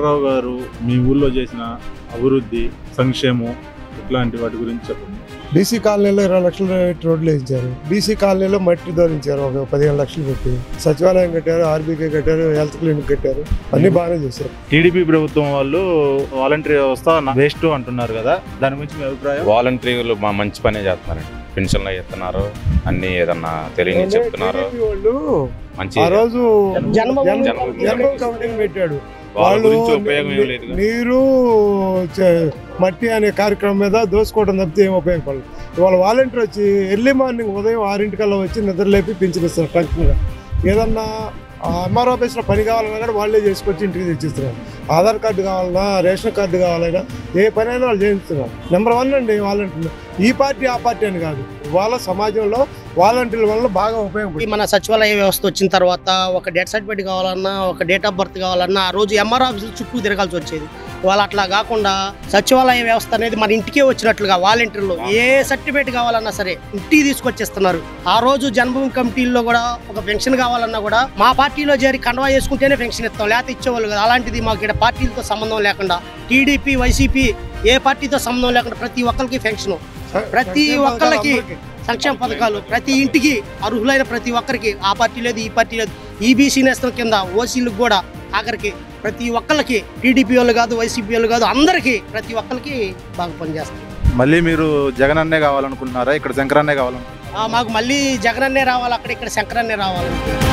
శంకర్రావు గారు మీ ఊళ్ళో చేసిన అభివృద్ధి, సంక్షేమం ఇట్లాంటి వాటి గురించి చెప్పండి. బీసీ కాలనీలో 20 లక్షలు పెట్టి రోడ్లు వేయించారు. బీసీ కాలనీలో మట్టి ధరించారు, ఒక 15 లక్షలు పెట్టి సచివాలయం కట్టారు, ఆర్బీకే కట్టారు, హెల్త్ క్లినిక్ కట్టారు, అన్ని బాగానే చేశారు. టీడీపీ ప్రభుత్వం వాళ్ళు వాలంటరీ వ్యవస్థ వేస్ట్ అంటున్నారు కదా, దాని గురించి మీ అభిప్రాయం? వాలంటీర్లు మంచి పనే చేస్తున్నారండి. పెన్షన్లు ఇస్తున్నారు, అన్ని ఏదన్నా తెలియని చెప్తున్నారు. మంచి ఆ రోజు జన్మ కమిటీని పెట్టాడు. వాళ్ళు నీరు మట్టి అనే కార్యక్రమం మీద దోసుకోవడం తప్పితే ఏం ఉపయోగపడదు. ఇవాళ వాలంటీర్ వచ్చి ఎర్లీ మార్నింగ్ ఉదయం 6 వచ్చి నిద్రలేపి పింఛన్ ఇస్తారు. టంక్గా ఏదన్నా ఎంఆర్ఓ ఆఫీస్లో పని కావాలన్నా కూడా వాళ్ళే చేసుకొచ్చి ఇంటికి తెచ్చిస్తున్నారు. ఆధార్ కార్డు కావాలన్నా, రేషన్ కార్డు కావాలన్నా ఏ పనైనా వాళ్ళు చేయిస్తున్నారు. నెంబర్ 1 అండి వాలంటీర్లు. ఈ పార్టీ ఆ పార్టీ అని కాదు, వాళ్ళ సమాజంలో వాలంటీర్ల వల్ల బాగా ఉపయోగపడుతుంది. మన సచివాలయ వ్యవస్థ వచ్చిన తర్వాత ఒక డెత్ సర్టిఫికేట్ కావాలన్నా, ఒక డేట్ ఆఫ్ బర్త్ కావాలన్నా ఆ రోజు ఎంఆర్ఓ ఆఫీసులు చుట్టూ తిరగాల్సి వచ్చేది. వాళ్ళ అట్లా కాకుండా సచివాలయ వ్యవస్థ అనేది మన ఇంటికే వచ్చినట్లుగా వాలంటీర్లు ఏ సర్టిఫికేట్ కావాలన్నా సరే ఇంటికి తీసుకొచ్చేస్తున్నారు. ఆ రోజు జన్మభూమి కమిటీల్లో కూడా ఒక పెన్షన్ కావాలన్నా కూడా మా పార్టీలో చేరి కండవా చేసుకుంటేనే పెన్షన్ ఇస్తాం, లేకపోతే ఇచ్చేవాళ్ళు కదా. అలాంటిది మాకు ఇక్కడ పార్టీలతో సంబంధం లేకుండా, టీడీపీ, వైసీపీ ఏ పార్టీతో సంబంధం లేకుండా ప్రతి ఒక్కరికి పెన్షన్, ప్రతి ఒక్కరికి సంక్షేమ పథకాలు, ప్రతి ఇంటికి అర్హులైన ప్రతి ఒక్కరికి, ఆ పార్టీ లేదు ఈ పార్టీ లేదు, ఈబీసీ నేస్తం కింద ఓసీలకు కూడా ఆఖరికి ప్రతి ఒక్కరికి, టీడీపీ వాళ్ళు కాదు, వైసీపీ వాళ్ళు కాదు, అందరికీ ప్రతి ఒక్కరికి బాగా పనిచేస్తారు. మళ్ళీ మీరు జగన్ అన్నే కావాలనుకుంటున్నారా, ఇక్కడ శంకర్ అన్నే కావాలనుకుంటున్నారా? మాకు మళ్ళీ జగన్ అన్నే రావాలి, అక్కడ ఇక్కడ శంకర్ అన్నే రావాలనుకుంటున్నాం.